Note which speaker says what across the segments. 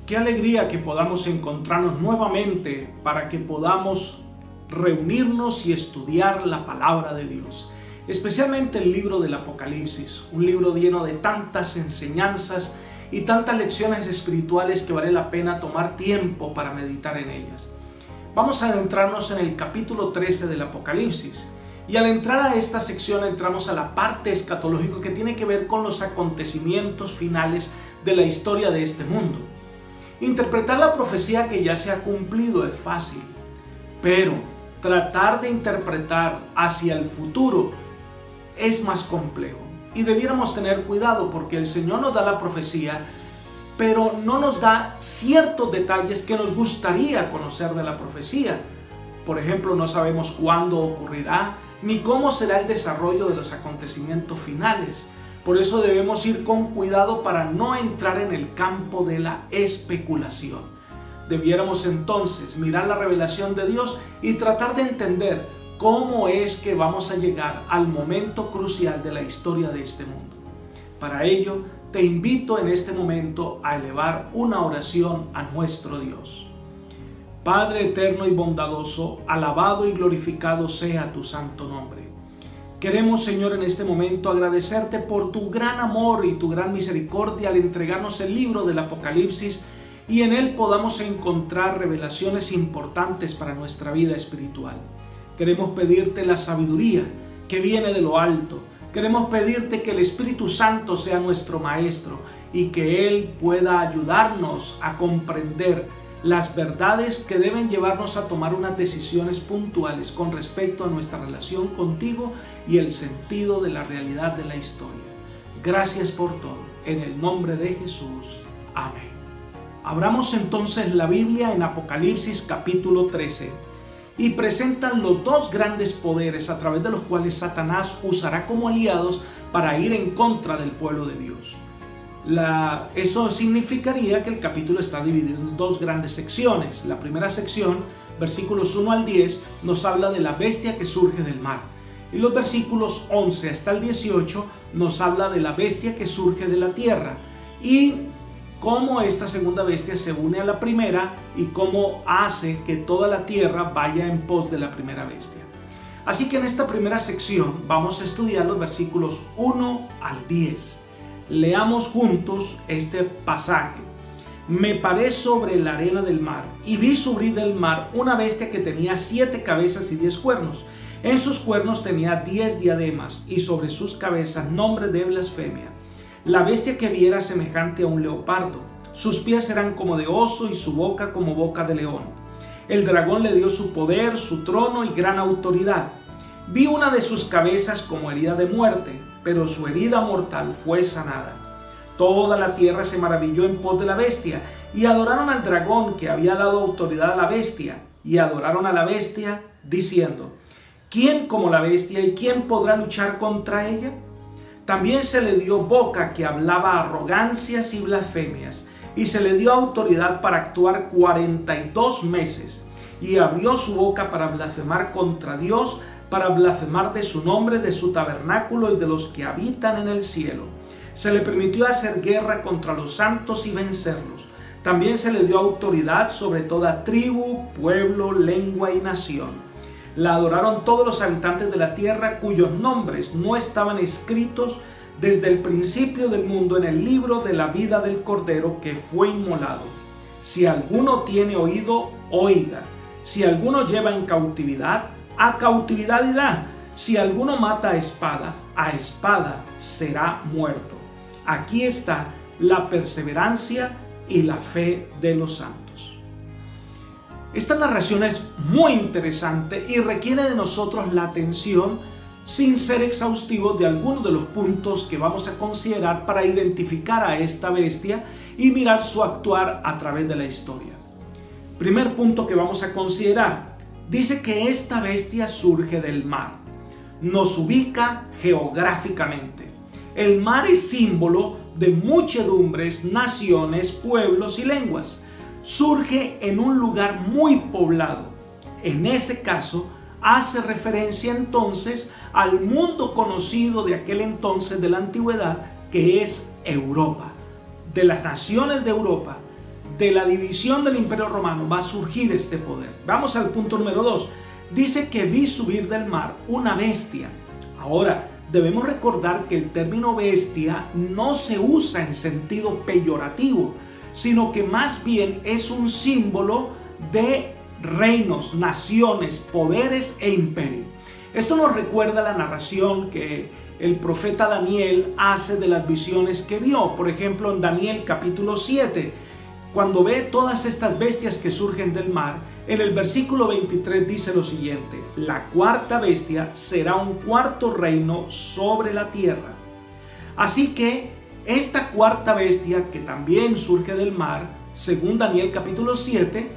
Speaker 1: Qué alegría que podamos encontrarnos nuevamente para que podamos reunirnos y estudiar la palabra de Dios. Especialmente el libro del Apocalipsis, un libro lleno de tantas enseñanzas y tantas lecciones espirituales que vale la pena tomar tiempo para meditar en ellas. Vamos a adentrarnos en el capítulo 13 del Apocalipsis. Y al entrar a esta sección entramos a la parte escatológica que tiene que ver con los acontecimientos finales de la historia de este mundo. Interpretar la profecía que ya se ha cumplido es fácil, pero tratar de interpretar hacia el futuro es más complejo. Y debiéramos tener cuidado porque el Señor nos da la profecía, pero no nos da ciertos detalles que nos gustaría conocer de la profecía. Por ejemplo, no sabemos cuándo ocurrirá, ni cómo será el desarrollo de los acontecimientos finales. Por eso debemos ir con cuidado para no entrar en el campo de la especulación. Debiéramos entonces mirar la revelación de Dios y tratar de entender cómo es que vamos a llegar al momento crucial de la historia de este mundo. Para ello, te invito en este momento a elevar una oración a nuestro Dios. Padre eterno y bondadoso, alabado y glorificado sea tu santo nombre. Queremos, Señor, en este momento agradecerte por tu gran amor y tu gran misericordia al entregarnos el libro del Apocalipsis y en él podamos encontrar revelaciones importantes para nuestra vida espiritual. Queremos pedirte la sabiduría que viene de lo alto. Queremos pedirte que el Espíritu Santo sea nuestro maestro y que Él pueda ayudarnos a comprender las verdades que deben llevarnos a tomar unas decisiones puntuales con respecto a nuestra relación contigo y el sentido de la realidad de la historia. Gracias por todo. En el nombre de Jesús. Amén. Abramos entonces la Biblia en Apocalipsis capítulo 13 y presentan los dos grandes poderes a través de los cuales Satanás usará como aliados para ir en contra del pueblo de Dios. Eso significaría que el capítulo está dividido en dos grandes secciones. La primera sección, versículos 1 al 10, nos habla de la bestia que surge del mar. Y los versículos 11 hasta el 18 nos habla de la bestia que surge de la tierra. Y cómo esta segunda bestia se une a la primera y cómo hace que toda la tierra vaya en pos de la primera bestia. Así que en esta primera sección vamos a estudiar los versículos 1 al 10. Leamos juntos este pasaje. Me paré sobre la arena del mar y vi subir del mar una bestia que tenía 7 cabezas y 10 cuernos. En sus cuernos tenía 10 diademas y sobre sus cabezas nombres de blasfemia. La bestia que vi era semejante a un leopardo. Sus pies eran como de oso y su boca como boca de león. El dragón le dio su poder, su trono y gran autoridad. Vi una de sus cabezas como herida de muerte, pero su herida mortal fue sanada. Toda la tierra se maravilló en pos de la bestia y adoraron al dragón que había dado autoridad a la bestia y adoraron a la bestia diciendo: ¿quién como la bestia y quién podrá luchar contra ella? También se le dio boca que hablaba arrogancias y blasfemias y se le dio autoridad para actuar 42 meses y abrió su boca para blasfemar contra Dios, para blasfemar de su nombre, de su tabernáculo y de los que habitan en el cielo. Se le permitió hacer guerra contra los santos y vencerlos. También se le dio autoridad sobre toda tribu, pueblo, lengua y nación. La adoraron todos los habitantes de la tierra cuyos nombres no estaban escritos desde el principio del mundo en el libro de la vida del Cordero que fue inmolado. Si alguno tiene oído, oiga. Si alguno lleva en cautividad, a cautividad irá. Si alguno mata a espada será muerto. Aquí está la perseverancia y la fe de los santos. Esta narración es muy interesante y requiere de nosotros la atención sin ser exhaustivos de algunos de los puntos que vamos a considerar para identificar a esta bestia y mirar su actuar a través de la historia. Primer punto que vamos a considerar. Dice que esta bestia surge del mar. Nos ubica geográficamente. El mar es símbolo de muchedumbres, naciones, pueblos y lenguas. Surge en un lugar muy poblado. En ese caso, hace referencia entonces al mundo conocido de aquel entonces de la antigüedad, que es Europa. De las naciones de Europa de la división del Imperio Romano va a surgir este poder. Vamos al punto número 2. Dice que vi subir del mar una bestia. Ahora, debemos recordar que el término bestia no se usa en sentido peyorativo, sino que más bien es un símbolo de reinos, naciones, poderes e imperio. Esto nos recuerda la narración que el profeta Daniel hace de las visiones que vio. Por ejemplo, en Daniel capítulo 7, cuando ve todas estas bestias que surgen del mar, en el versículo 23 dice lo siguiente: la cuarta bestia será un cuarto reino sobre la tierra. Así que esta cuarta bestia, que también surge del mar, según Daniel capítulo 7,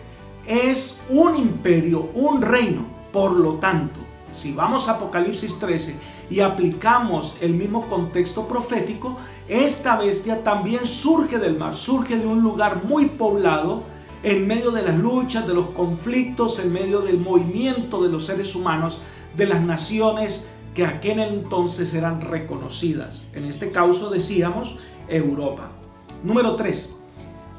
Speaker 1: es un imperio, un reino. Por lo tanto, si vamos a Apocalipsis 13 y aplicamos el mismo contexto profético, esta bestia también surge del mar, surge de un lugar muy poblado, en medio de las luchas, de los conflictos, en medio del movimiento de los seres humanos, de las naciones que aquel entonces eran reconocidas. En este caso decíamos Europa. Número 3.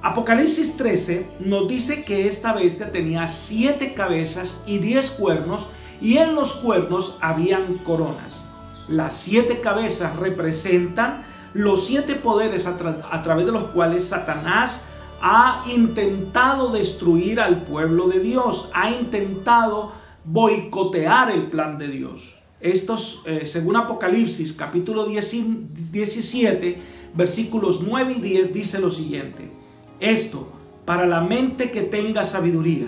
Speaker 1: Apocalipsis 13 nos dice que esta bestia tenía 7 cabezas y 10 cuernos, y en los cuernos habían coronas. Las 7 cabezas representan los 7 poderes a través de los cuales Satanás ha intentado destruir al pueblo de Dios, ha intentado boicotear el plan de Dios. Estos, según Apocalipsis capítulo 17, versículos 9 y 10, dice lo siguiente: esto para la mente que tenga sabiduría.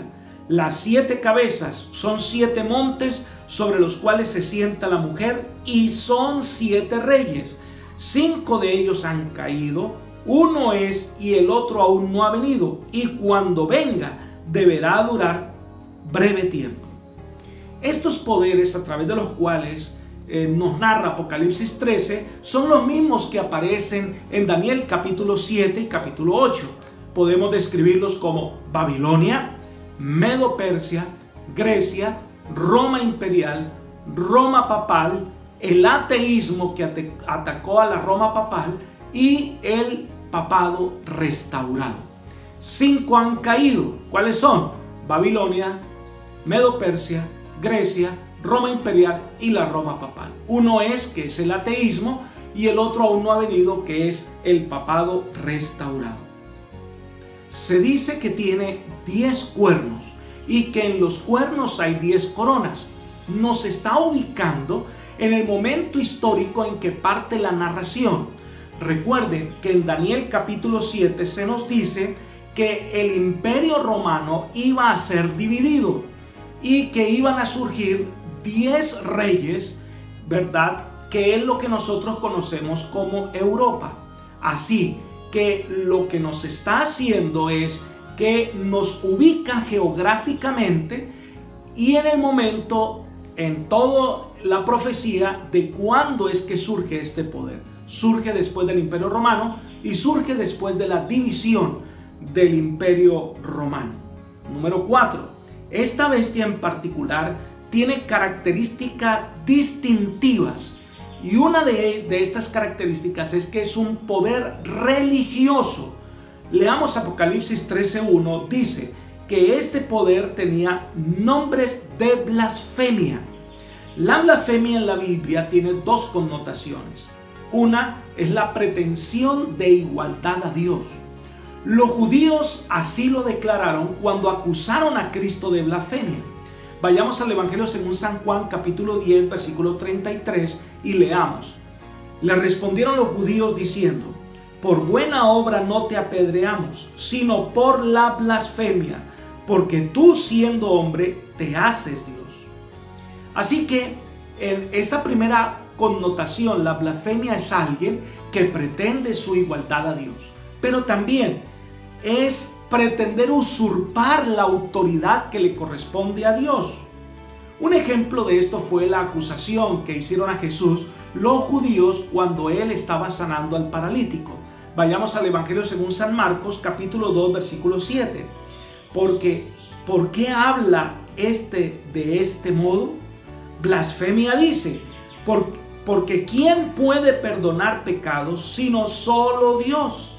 Speaker 1: Las 7 cabezas son 7 montes sobre los cuales se sienta la mujer, y son 7 reyes. 5 de ellos han caído, uno es y el otro aún no ha venido, y cuando venga deberá durar breve tiempo. Estos poderes a través de los cuales nos narra Apocalipsis 13 son los mismos que aparecen en Daniel capítulo 7 y capítulo 8. Podemos describirlos como Babilonia, Medo-Persia, Grecia, Roma imperial, Roma papal, el ateísmo que atacó a la Roma papal y el papado restaurado. 5 han caído. ¿Cuáles son? Babilonia, Medo-Persia, Grecia, Roma imperial y la Roma papal. Uno es, que es el ateísmo, y el otro aún no ha venido, que es el papado restaurado. Se dice que tiene 10 cuernos y que en los cuernos hay 10 coronas. Nos está ubicando en el momento histórico en que parte la narración. Recuerden que en Daniel capítulo 7 se nos dice que el imperio romano iba a ser dividido y que iban a surgir 10 reyes, ¿verdad? Que es lo que nosotros conocemos como Europa. Así que lo que nos está haciendo es que nos ubica geográficamente y en el momento, en toda la profecía de cuándo es que surge este poder. Surge después del Imperio Romano y surge después de la división del Imperio Romano. Número 4. Esta bestia en particular tiene características distintivas, y una de estas características es que es un poder religioso. Leamos Apocalipsis 13:1, dice que este poder tenía nombres de blasfemia. La blasfemia en la Biblia tiene 2 connotaciones. Una es la pretensión de igualdad a Dios. Los judíos así lo declararon cuando acusaron a Cristo de blasfemia. Vayamos al Evangelio según San Juan capítulo 10 versículo 33 y leamos. Le respondieron los judíos diciendo: por buena obra no te apedreamos, sino por la blasfemia, porque tú siendo hombre te haces Dios. Así que en esta primera connotación, la blasfemia es alguien que pretende su igualdad a Dios, pero también es pretender usurpar la autoridad que le corresponde a Dios. Un ejemplo de esto fue la acusación que hicieron a Jesús los judíos cuando él estaba sanando al paralítico. Vayamos al Evangelio según San Marcos capítulo 2 versículo 7. ¿Por qué habla de este modo? Blasfemia dice, porque ¿quién puede perdonar pecados sino solo Dios?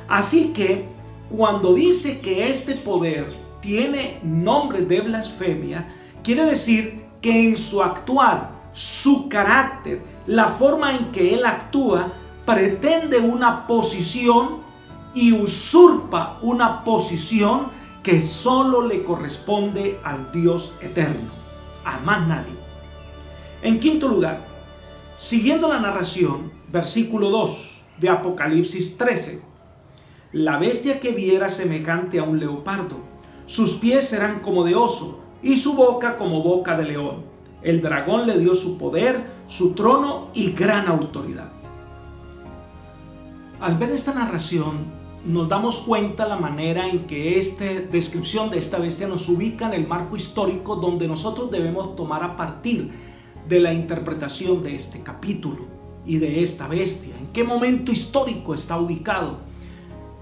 Speaker 1: Así que cuando dice que este poder tiene nombre de blasfemia, quiere decir que en su actuar, su carácter, la forma en que él actúa, pretende una posición y usurpa una posición que solo le corresponde al Dios eterno, a más nadie. En quinto lugar, siguiendo la narración, versículo 2 de Apocalipsis 13, la bestia que viera semejante a un leopardo, sus pies serán como de oso y su boca como boca de león. El dragón le dio su poder, su trono y gran autoridad. Al ver esta narración, nos damos cuenta la manera en que esta descripción de esta bestia nos ubica en el marco histórico donde nosotros debemos tomar a partir de la interpretación de este capítulo y de esta bestia. ¿En qué momento histórico está ubicado?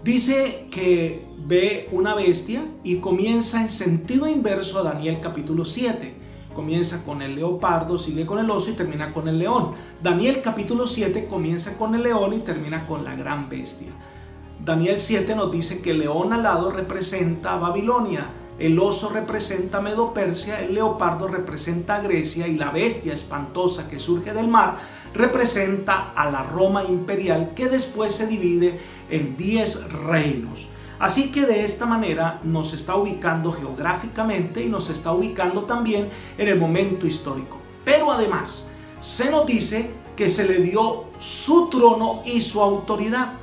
Speaker 1: Dice que ve una bestia y comienza en sentido inverso a Daniel capítulo 7. Comienza con el leopardo, sigue con el oso y termina con el león. Daniel capítulo 7 comienza con el león y termina con la gran bestia. Daniel 7 nos dice que el león alado representa a Babilonia, el oso representa a Medo-Persia, el leopardo representa a Grecia y la bestia espantosa que surge del mar representa a la Roma imperial, que después se divide en 10 reinos. Así que de esta manera nos está ubicando geográficamente y nos está ubicando también en el momento histórico. Pero además se nos dice que se le dio su trono y su autoridad.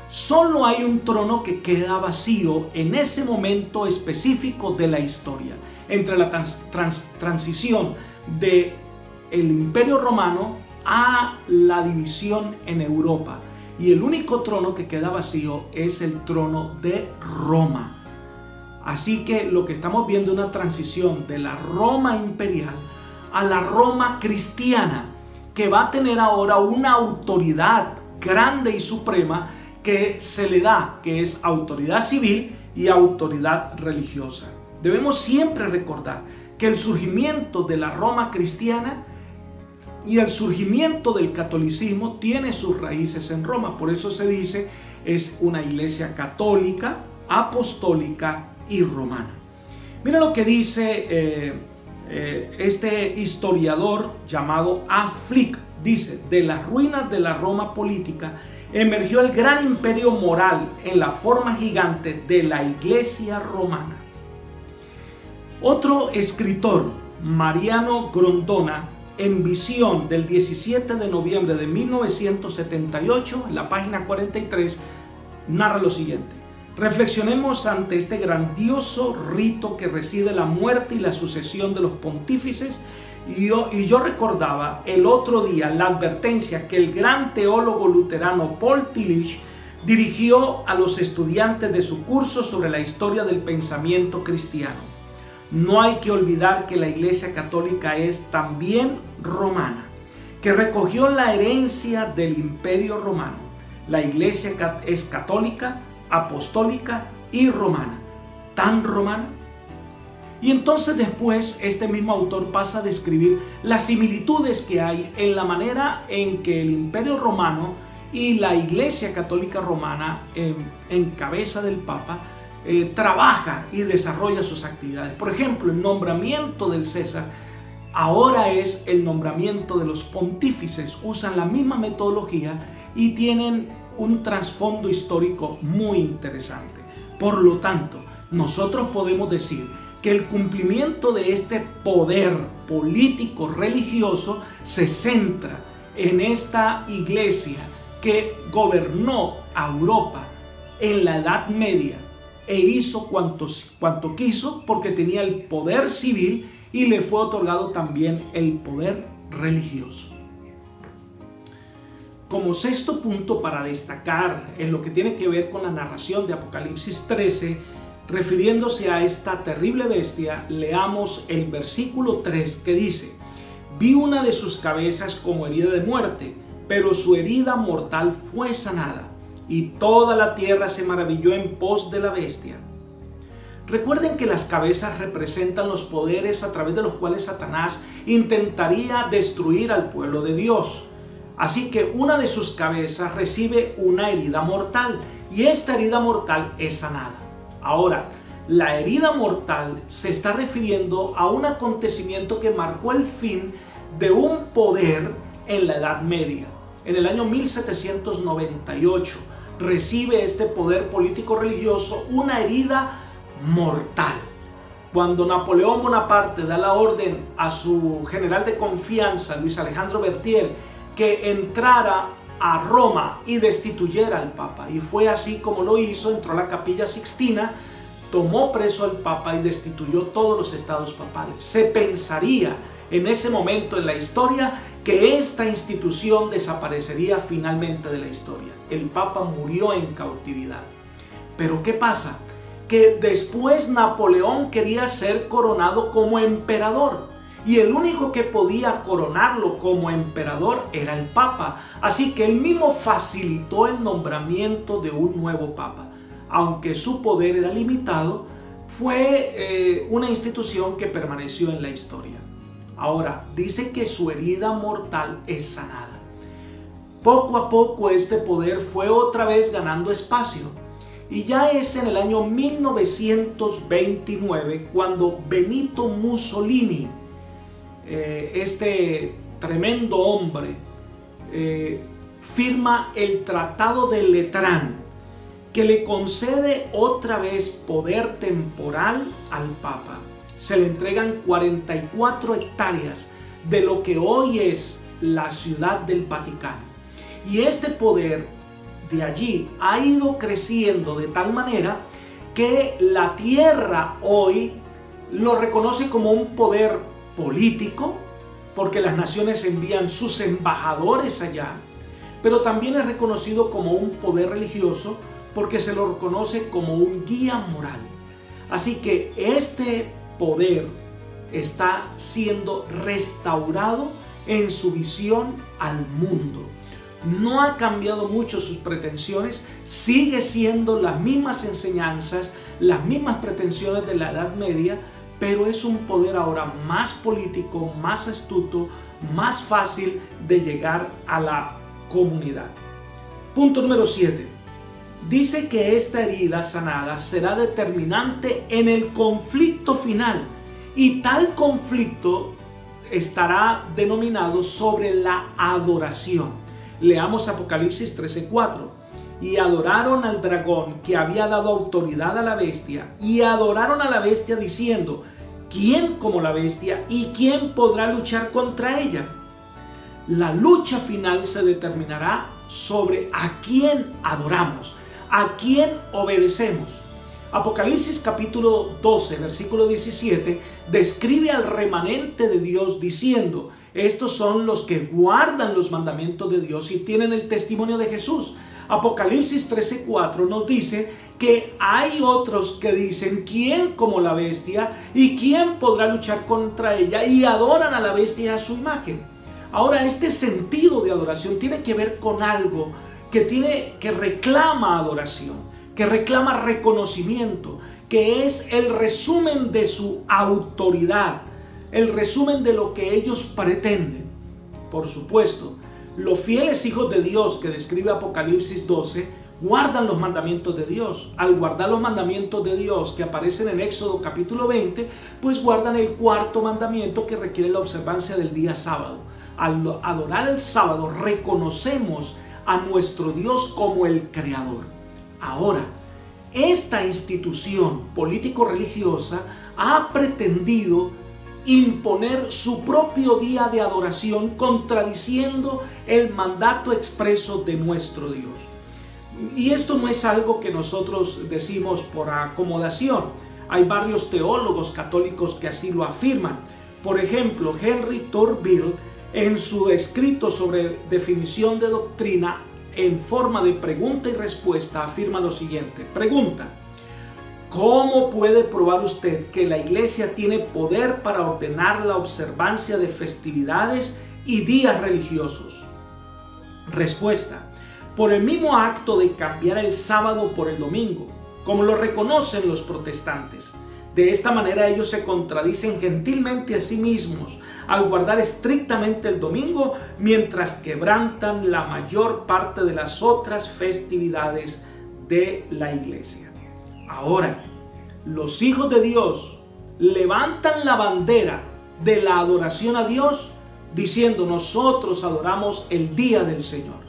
Speaker 1: Solo hay un trono que queda vacío en ese momento específico de la historia, entre la transición del Imperio Romano a la división en Europa. Y el único trono que queda vacío es el trono de Roma. Así que lo que estamos viendo es una transición de la Roma imperial a la Roma cristiana, que va a tener ahora una autoridad grande y suprema que se le da, que es autoridad civil y autoridad religiosa. Debemos siempre recordar que el surgimiento de la Roma cristiana y el surgimiento del catolicismo tiene sus raíces en Roma. Por eso se dice es una iglesia católica, apostólica y romana. Mira lo que dice este historiador llamado A. Flick. Dice: de las ruinas de la Roma política emergió el gran imperio moral en la forma gigante de la iglesia romana. Otro escritor, Mariano Grondona, en Visión del 17 de noviembre de 1978, en la página 43, narra lo siguiente: reflexionemos ante este grandioso rito que reside la muerte y la sucesión de los pontífices. Y yo recordaba el otro día la advertencia que el gran teólogo luterano Paul Tillich dirigió a los estudiantes de su curso sobre la historia del pensamiento cristiano. No hay que olvidar que la Iglesia Católica es también romana, que recogió la herencia del Imperio Romano. La Iglesia es católica, apostólica y romana. ¿Tan romana? Y entonces después este mismo autor pasa a describir las similitudes que hay en la manera en que el Imperio Romano y la Iglesia Católica Romana, en cabeza del Papa, trabaja y desarrolla sus actividades. Por ejemplo, el nombramiento del César ahora es el nombramiento de los pontífices. Usan la misma metodología y tienen un trasfondo histórico muy interesante. Por lo tanto, nosotros podemos decir que el cumplimiento de este poder político religioso se centra en esta iglesia que gobernó a Europa en la Edad Media e hizo cuanto quiso porque tenía el poder civil y le fue otorgado también el poder religioso. Como sexto punto para destacar en lo que tiene que ver con la narración de Apocalipsis 13, refiriéndose a esta terrible bestia, leamos el versículo 3 que dice: vi una de sus cabezas como herida de muerte, pero su herida mortal fue sanada, y toda la tierra se maravilló en pos de la bestia. Recuerden que las cabezas representan los poderes a través de los cuales Satanás intentaría destruir al pueblo de Dios. Así que una de sus cabezas recibe una herida mortal y esta herida mortal es sanada. Ahora, la herida mortal se está refiriendo a un acontecimiento que marcó el fin de un poder en la Edad Media. En el año 1798 recibe este poder político-religioso una herida mortal. Cuando Napoleón Bonaparte da la orden a su general de confianza, Luis Alejandro Berthier, que entrara a Roma y destituyera al Papa. Y fue así como lo hizo, entró a la Capilla Sixtina, tomó preso al Papa y destituyó todos los estados papales. Se pensaría en ese momento en la historia que esta institución desaparecería finalmente de la historia. El Papa murió en cautividad. Pero ¿qué pasa? Que después Napoleón quería ser coronado como emperador y el único que podía coronarlo como emperador era el Papa, así que él mismo facilitó el nombramiento de un nuevo Papa. Aunque su poder era limitado, fue una institución que permaneció en la historia. Ahora, dice que su herida mortal es sanada. Poco a poco este poder fue otra vez ganando espacio. Y ya es en el año 1929 cuando Benito Mussolini, este tremendo hombre, firma el Tratado de Letrán, que le concede otra vez poder temporal al Papa. Se le entregan 44 hectáreas de lo que hoy es la ciudad del Vaticano. Y este poder de allí ha ido creciendo de tal manera que la tierra hoy lo reconoce como un poder político, porque las naciones envían sus embajadores allá, pero también es reconocido como un poder religioso porque se lo reconoce como un guía moral. Así que este poder está siendo restaurado en su visión al mundo. No ha cambiado mucho sus pretensiones, sigue siendo las mismas enseñanzas, las mismas pretensiones de la Edad Media, pero es un poder ahora más político, más astuto, más fácil de llegar a la comunidad. Punto número 7. Dice que esta herida sanada será determinante en el conflicto final, y tal conflicto estará denominado sobre la adoración. Leamos Apocalipsis 13:4. Y adoraron al dragón que había dado autoridad a la bestia, y adoraron a la bestia diciendo: ¿quién como la bestia y quién podrá luchar contra ella? La lucha final se determinará sobre a quién adoramos, a quién obedecemos. Apocalipsis capítulo 12, versículo 17, describe al remanente de Dios diciendo: estos son los que guardan los mandamientos de Dios y tienen el testimonio de Jesús. Apocalipsis 13:4 nos dice que hay otros que dicen: ¿quién como la bestia y quién podrá luchar contra ella? Y adoran a la bestia y a su imagen. Ahora, este sentido de adoración tiene que ver con algo que reclama adoración, que reclama reconocimiento, que es el resumen de su autoridad, el resumen de lo que ellos pretenden. Por supuesto, los fieles hijos de Dios que describe Apocalipsis 12 guardan los mandamientos de Dios. Al guardar los mandamientos de Dios que aparecen en Éxodo capítulo 20, pues guardan el cuarto mandamiento que requiere la observancia del día sábado. Al adorar el sábado reconocemos a nuestro Dios como el creador. Ahora, esta institución político-religiosa ha pretendido imponer su propio día de adoración, contradiciendo el mandato expreso de nuestro Dios. Y esto no es algo que nosotros decimos por acomodación. Hay varios teólogos católicos que así lo afirman. Por ejemplo, Henry Tourville, en su escrito sobre definición de doctrina en forma de pregunta y respuesta, afirma lo siguiente. Pregunta: ¿cómo puede probar usted que la Iglesia tiene poder para ordenar la observancia de festividades y días religiosos? Respuesta: por el mismo acto de cambiar el sábado por el domingo, como lo reconocen los protestantes. De esta manera ellos se contradicen gentilmente a sí mismos al guardar estrictamente el domingo, mientras quebrantan la mayor parte de las otras festividades de la iglesia. Ahora, los hijos de Dios levantan la bandera de la adoración a Dios diciendo: nosotros adoramos el día del Señor.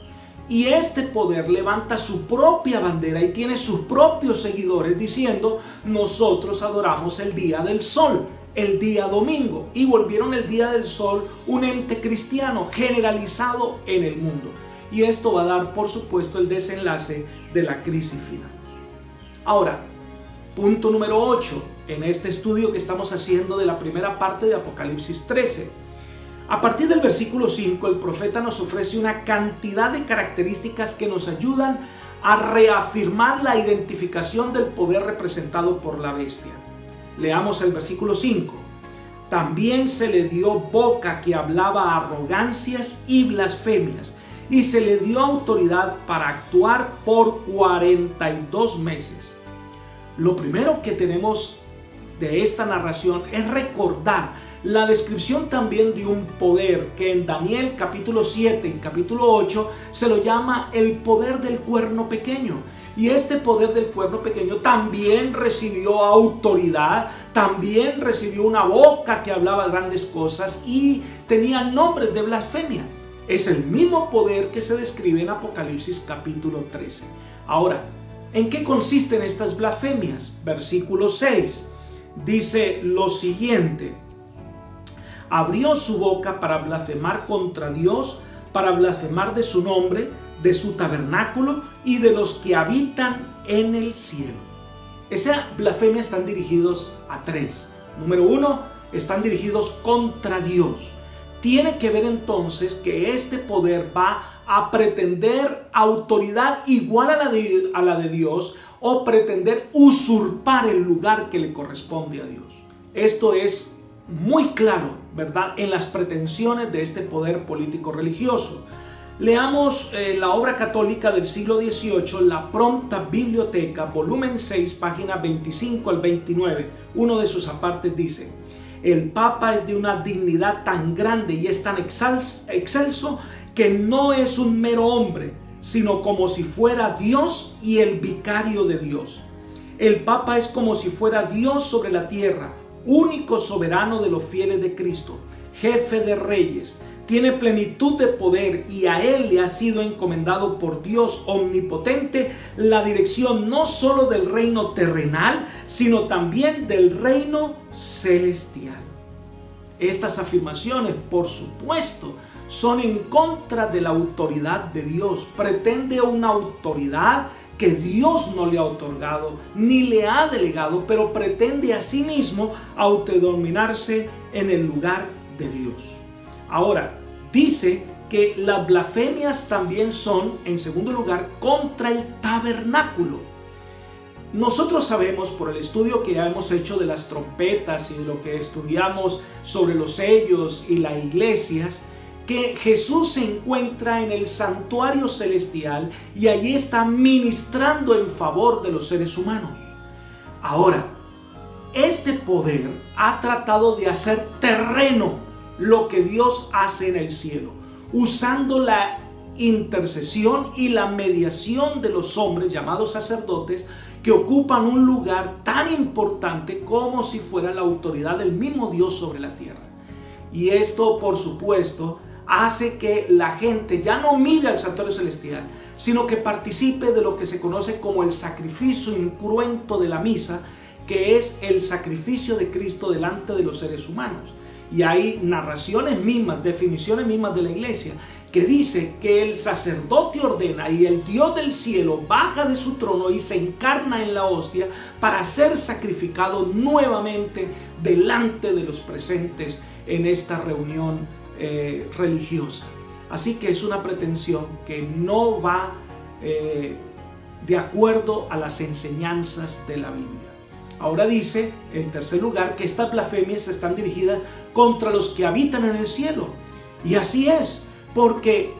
Speaker 1: Y este poder levanta su propia bandera y tiene sus propios seguidores diciendo: nosotros adoramos el día del sol, el día domingo. Y volvieron el día del sol un ente cristiano generalizado en el mundo. Y esto va a dar, por supuesto, el desenlace de la crisis final. Ahora, punto número 8 en este estudio que estamos haciendo de la primera parte de Apocalipsis 13. A partir del versículo 5, el profeta nos ofrece una cantidad de características que nos ayudan a reafirmar la identificación del poder representado por la bestia. Leamos el versículo 5. También se le dio boca que hablaba arrogancias y blasfemias, y se le dio autoridad para actuar por 42 meses. Lo primero que tenemos de esta narración es recordar la descripción también de un poder que en Daniel capítulo 7 y capítulo 8 se lo llama el poder del cuerno pequeño. Y este poder del cuerno pequeño también recibió autoridad, también recibió una boca que hablaba grandes cosas y tenía nombres de blasfemia. Es el mismo poder que se describe en Apocalipsis capítulo 13. Ahora, ¿en qué consisten estas blasfemias? Versículo 6 dice lo siguiente: abrió su boca para blasfemar contra Dios, para blasfemar de su nombre, de su tabernáculo y de los que habitan en el cielo. Esa blasfemia están dirigidos a tres. Número 1, están dirigidos contra Dios. Tiene que ver entonces que este poder va a pretender autoridad igual a la de Dios o pretender usurpar el lugar que le corresponde a Dios. Esto es muy claro, ¿verdad?, en las pretensiones de este poder político religioso. Leamos la obra católica del siglo XVIII, la Prompta Biblioteca, volumen 6, página 25 al 29. Uno de sus apartes dice: el Papa es de una dignidad tan grande y es tan excelso que no es un mero hombre, sino como si fuera Dios y el vicario de Dios. El Papa es como si fuera Dios sobre la tierra, único soberano de los fieles de Cristo, jefe de reyes, tiene plenitud de poder y a él le ha sido encomendado por Dios omnipotente la dirección no solo del reino terrenal, sino también del reino celestial. Estas afirmaciones, por supuesto, son en contra de la autoridad de Dios. Pretende una autoridad que Dios no le ha otorgado ni le ha delegado, pero pretende asimismo autodominarse en el lugar de Dios. Ahora, dice que las blasfemias también son, en segundo lugar, contra el tabernáculo. Nosotros sabemos por el estudio que ya hemos hecho de las trompetas y de lo que estudiamos sobre los sellos y las iglesias, que Jesús se encuentra en el santuario celestial y allí está ministrando en favor de los seres humanos. Ahora, este poder ha tratado de hacer terreno lo que Dios hace en el cielo, usando la intercesión y la mediación de los hombres llamados sacerdotes, que ocupan un lugar tan importante como si fuera la autoridad del mismo Dios sobre la tierra. Y esto, por supuesto, hace que la gente ya no mire al santuario celestial, sino que participe de lo que se conoce como el sacrificio incruento de la misa, que es el sacrificio de Cristo delante de los seres humanos. Y hay narraciones mismas, definiciones mismas de la iglesia, que dice que el sacerdote ordena y el Dios del cielo baja de su trono y se encarna en la hostia para ser sacrificado nuevamente delante de los presentes en esta reunión religiosa. Así que es una pretensión que no va de acuerdo a las enseñanzas de la Biblia. Ahora dice, en tercer lugar, que estas blasfemias están dirigidas contra los que habitan en el cielo. Y así es, porque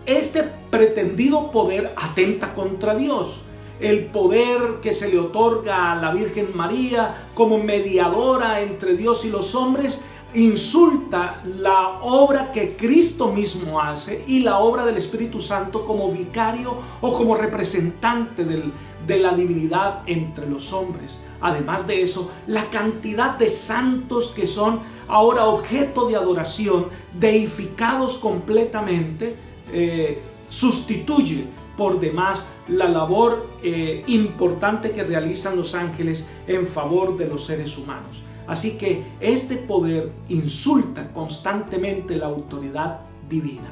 Speaker 1: este pretendido poder atenta contra Dios. El poder que se le otorga a la Virgen María como mediadora entre Dios y los hombres insulta la obra que Cristo mismo hace y la obra del Espíritu Santo como vicario o como representante de la divinidad entre los hombres. Además de eso, la cantidad de santos que son ahora objeto de adoración, deificados completamente, sustituye por demás la labor importante que realizan los ángeles en favor de los seres humanos. Así que este poder insulta constantemente la autoridad divina.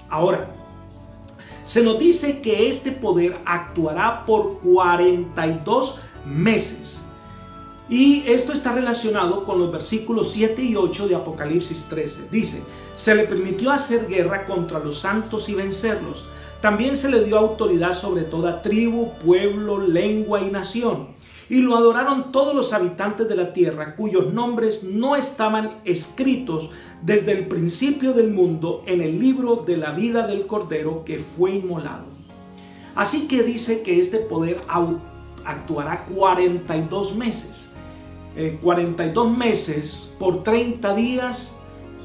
Speaker 1: Ahora, se nos dice que este poder actuará por 42 meses. Y esto está relacionado con los versículos 7 y 8 de Apocalipsis 13. Dice: se le permitió hacer guerra contra los santos y vencerlos. También se le dio autoridad sobre toda tribu, pueblo, lengua y nación. Y lo adoraron todos los habitantes de la tierra, cuyos nombres no estaban escritos desde el principio del mundo en el libro de la vida del Cordero que fue inmolado. Así que dice que este poder actuará 42 meses. 42 meses por 30 días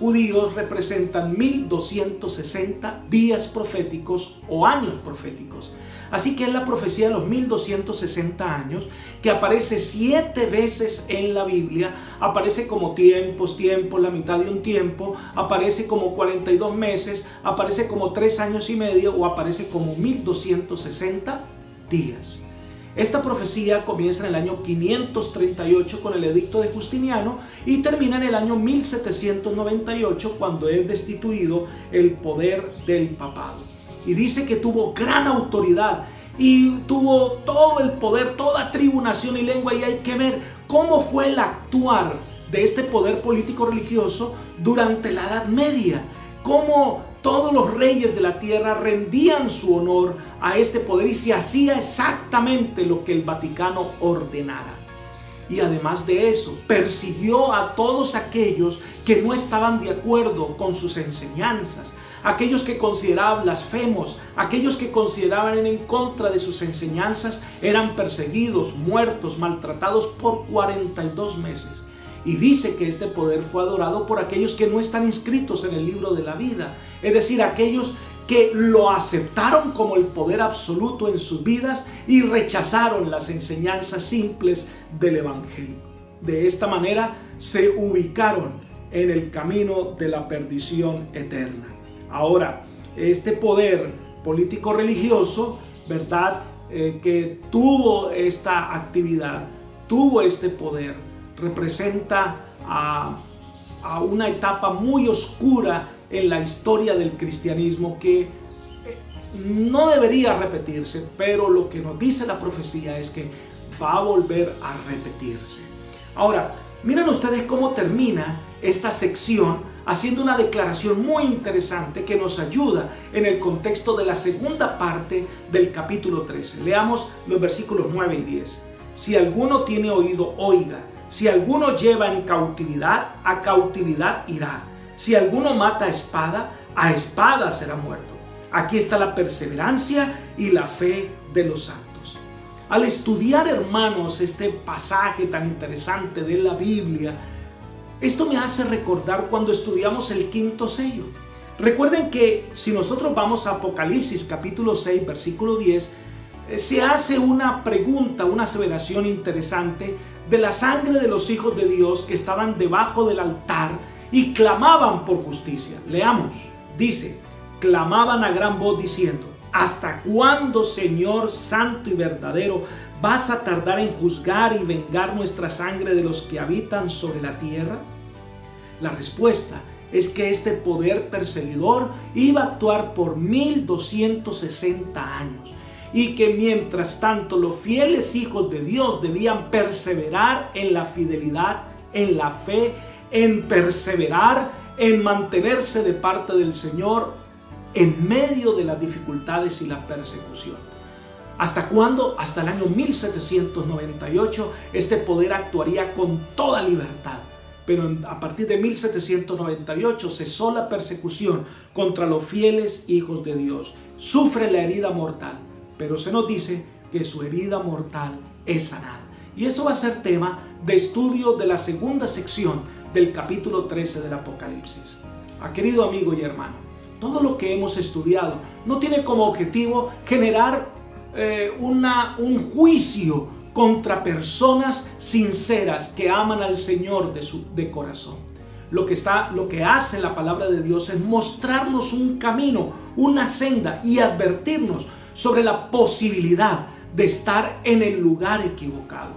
Speaker 1: judíos representan 1260 días proféticos o años proféticos. Así que es la profecía de los 1260 años que aparece 7 veces en la Biblia. Aparece como tiempos, la mitad de un tiempo, aparece como 42 meses, aparece como 3 años y medio o aparece como 1260 días. Esta profecía comienza en el año 538 con el edicto de Justiniano y termina en el año 1798 cuando es destituido el poder del papado. Y dice que tuvo gran autoridad y tuvo todo el poder, toda tribu, nación y lengua. Y hay que ver cómo fue el actuar de este poder político religioso durante la Edad Media. Cómo todos los reyes de la tierra rendían su honor a este poder y se hacía exactamente lo que el Vaticano ordenara. Y además de eso, persiguió a todos aquellos que no estaban de acuerdo con sus enseñanzas, aquellos que consideraban blasfemos, aquellos que consideraban en contra de sus enseñanzas, eran perseguidos, muertos, maltratados por 42 meses. Y dice que este poder fue adorado por aquellos que no están inscritos en el libro de la vida. Es decir, aquellos que lo aceptaron como el poder absoluto en sus vidas y rechazaron las enseñanzas simples del Evangelio. De esta manera se ubicaron en el camino de la perdición eterna. Ahora, este poder político-religioso, ¿verdad? Que tuvo esta actividad, tuvo este poder, representa a una etapa muy oscura en la historia del cristianismo que no debería repetirse, pero lo que nos dice la profecía es que va a volver a repetirse. Ahora, miren ustedes cómo termina esta sección haciendo una declaración muy interesante que nos ayuda en el contexto de la segunda parte del capítulo 13. Leamos los versículos 9 y 10. Si alguno tiene oído, oiga. Si alguno lleva en cautividad, a cautividad irá. Si alguno mata a espada será muerto. Aquí está la perseverancia y la fe de los santos. Al estudiar, hermanos, este pasaje tan interesante de la Biblia, esto me hace recordar cuando estudiamos el quinto sello. Recuerden que si nosotros vamos a Apocalipsis capítulo 6, versículo 10, se hace una pregunta, una aseveración interesante de la sangre de los hijos de Dios que estaban debajo del altar y clamaban por justicia. Leamos, dice, clamaban a gran voz diciendo: ¿hasta cuándo, Señor santo y verdadero, vas a tardar en juzgar y vengar nuestra sangre de los que habitan sobre la tierra? La respuesta es que este poder perseguidor iba a actuar por 1260 años y que mientras tanto los fieles hijos de Dios debían perseverar en la fidelidad, en la fe, en perseverar, en mantenerse de parte del Señor en medio de las dificultades y la persecución. ¿Hasta cuándo? Hasta el año 1798 este poder actuaría con toda libertad. Pero a partir de 1798 cesó la persecución contra los fieles hijos de Dios. Sufre la herida mortal, pero se nos dice que su herida mortal es sanada. Y eso va a ser tema de estudio de la segunda sección del capítulo 13 del Apocalipsis. Querido amigo y hermano, todo lo que hemos estudiado no tiene como objetivo generar un juicio contra personas sinceras que aman al Señor de corazón. Lo que hace la palabra de Dios es mostrarnos un camino, una senda, y advertirnos sobre la posibilidad de estar en el lugar equivocado.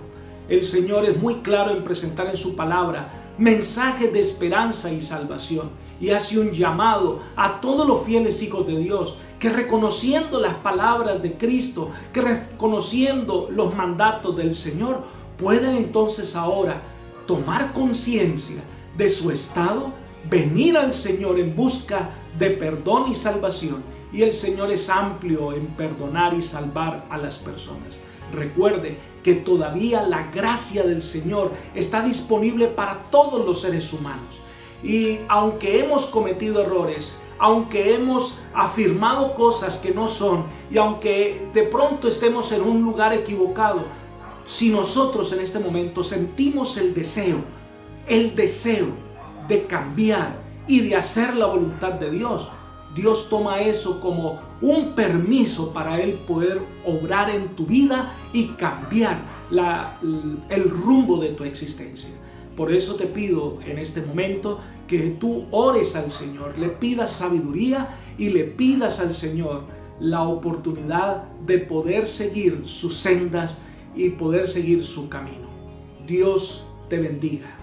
Speaker 1: El Señor es muy claro en presentar en su palabra mensajes de esperanza y salvación, y hace un llamado a todos los fieles hijos de Dios que, reconociendo las palabras de Cristo, que reconociendo los mandatos del Señor, pueden entonces ahora tomar conciencia de su estado, venir al Señor en busca de perdón y salvación. Y el Señor es amplio en perdonar y salvar a las personas. Recuerde que todavía la gracia del Señor está disponible para todos los seres humanos. Y aunque hemos cometido errores, aunque hemos afirmado cosas que no son, y aunque de pronto estemos en un lugar equivocado, si nosotros en este momento sentimos el deseo de cambiar y de hacer la voluntad de Dios, Dios toma eso como un permiso para Él poder obrar en tu vida y cambiar el rumbo de tu existencia. Por eso te pido en este momento que tú ores al Señor, le pidas sabiduría y le pidas al Señor la oportunidad de poder seguir sus sendas y poder seguir su camino. Dios te bendiga.